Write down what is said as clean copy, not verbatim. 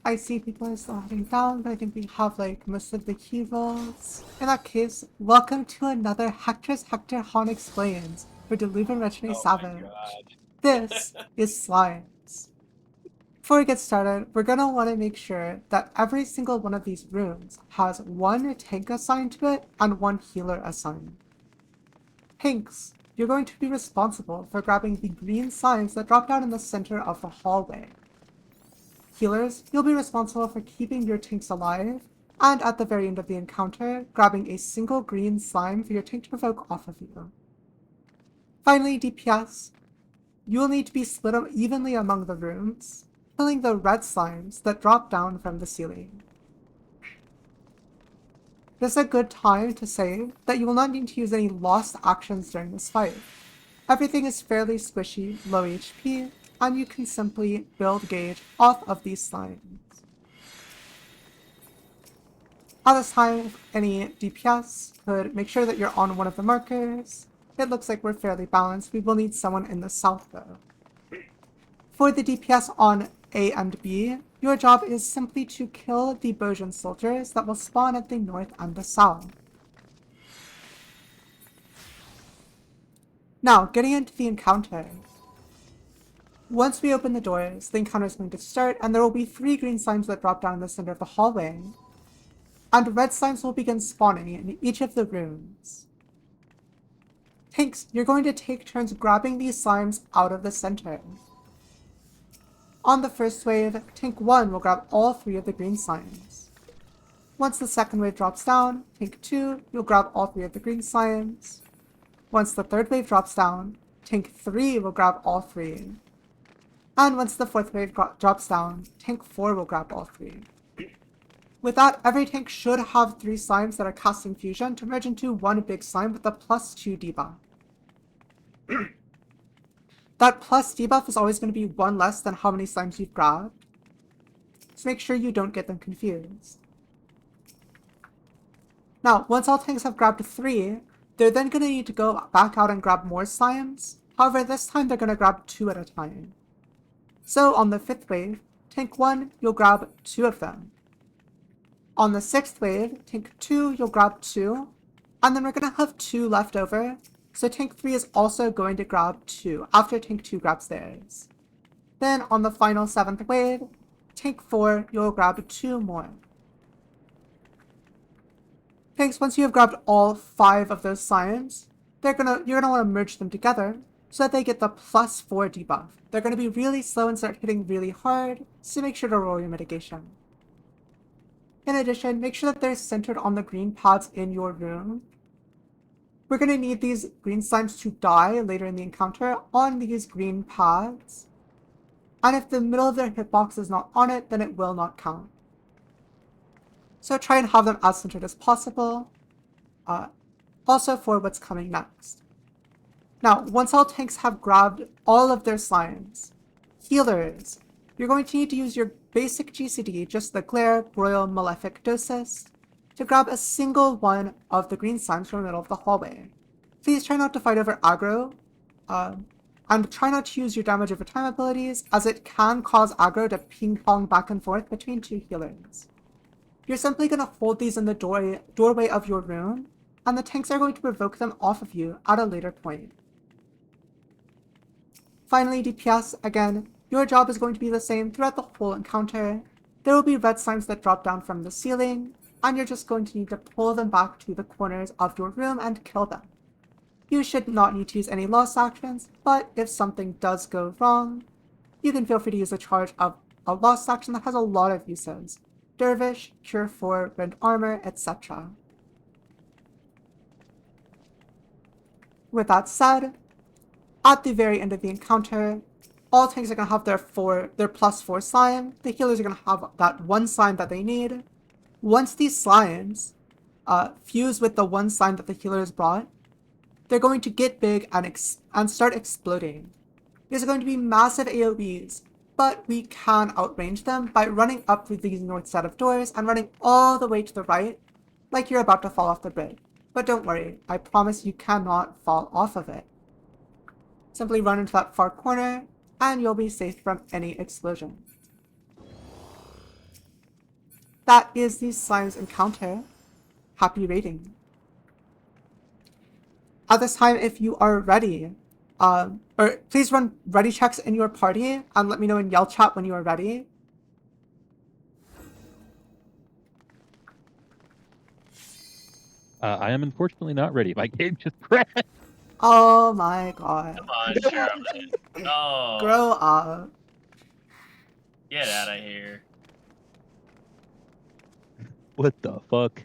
I see people are still heading down, but I think we have like most of the heroes. In that case, welcome to another Hectress Hectorhon Explains for Delusion Retine Oh my Savage. This god. is slimes. Before we get started, we're gonna want to make sure that every single one of these rooms has one tank assigned to it and one healer assigned. Tanks, you're going to be responsible for grabbing the green slimes that drop down in the center of the hallway. Healers, you'll be responsible for keeping your tanks alive, and at the very end of the encounter, grabbing a single green slime for your tank to provoke off of you. Finally, DPS, you will need to be split up evenly among the rooms, killing the red slimes that drop down from the ceiling. This is a good time to say that you will not need to use any lost actions during this fight. Everything is fairly squishy, low HP, and you can simply build gauge off of these slimes. At this time, any DPS could make sure that you're on one of the markers. It looks like we're fairly balanced. We will need someone in the south though. For the DPS on A and B, your job is simply to kill the Bojin soldiers that will spawn at the north and the south. Now, getting into the encounter. Once we open the doors, the encounter is going to start, and there will be 3 green slimes that drop down in the center of the hallway. And red slimes will begin spawning in each of the rooms. Tanks, you're going to take turns grabbing these slimes out of the center. On the first wave, Tank 1 will grab all 3 of the green slimes. Once the second wave drops down, Tank 2, you'll grab all 3 of the green slimes. Once the third wave drops down, Tank 3 will grab all 3. And once the fourth wave drops down, Tank 4 will grab all 3. With that, every tank should have 3 slimes that are casting fusion to merge into one big slime with a +2 debuff. That plus debuff is always going to be 1 less than how many slimes you've grabbed, so make sure you don't get them confused. Now, once all tanks have grabbed 3, they're then going to need to go back out and grab more slimes. However, this time they're going to grab 2 at a time. So on the 5th wave, Tank 1, you'll grab 2 of them. On the 6th wave, Tank 2, you'll grab 2, and then we're going to have 2 left over, so Tank 3 is also going to grab 2 after Tank 2 grabs theirs. Then on the final 7th wave, Tank 4, you'll grab 2 more. Tanks, once you have grabbed all 5 of those slimes, you're gonna want to merge them together so that they get the +4 debuff. They're going to be really slow and start hitting really hard, so make sure to roll your mitigation. In addition, make sure that they're centered on the green pads in your room. We're going to need these green slimes to die later in the encounter on these green pads. And if the middle of their hitbox is not on it, then it will not count. So try and have them as centered as possible. Also for what's coming next. Now, once all tanks have grabbed all of their slimes, healers, you're going to need to use your basic GCD, just the Glare, Broil, Malefic, Dosis, to grab a single one of the green slimes from the middle of the hallway. Please try not to fight over aggro, and try not to use your damage over time abilities, as it can cause aggro to ping-pong back and forth between 2 healers. You're simply going to hold these in the doorway of your room, and the tanks are going to provoke them off of you at a later point. Finally, DPS, again, your job is going to be the same throughout the whole encounter. There will be red slimes that drop down from the ceiling, and you're just going to need to pull them back to the corners of your room and kill them. You should not need to use any lost actions, but if something does go wrong, you can feel free to use a charge of a lost action that has a lot of uses. Dervish, Cure 4, Rend Armor, etc. With that said, at the very end of the encounter, all tanks are going to have their +4 slime. The healers are going to have that 1 slime that they need. Once these slimes fuse with the 1 slime that the healers brought, they're going to get big and start exploding. These are going to be massive AoEs, but we can outrange them by running up through these north set of doors and running all the way to the right, like you're about to fall off the bridge. But don't worry, I promise you cannot fall off of it. Simply run into that far corner, and you'll be safe from any explosion. that is the slime's encounter. Happy raiding. At this time, if you are ready, or please run ready checks in your party and let me know in yell chat when you are ready. I am unfortunately not ready. My game just crashed. Oh my god. Come on, Charlotte. Oh, Grow up. get out of here. What the fuck?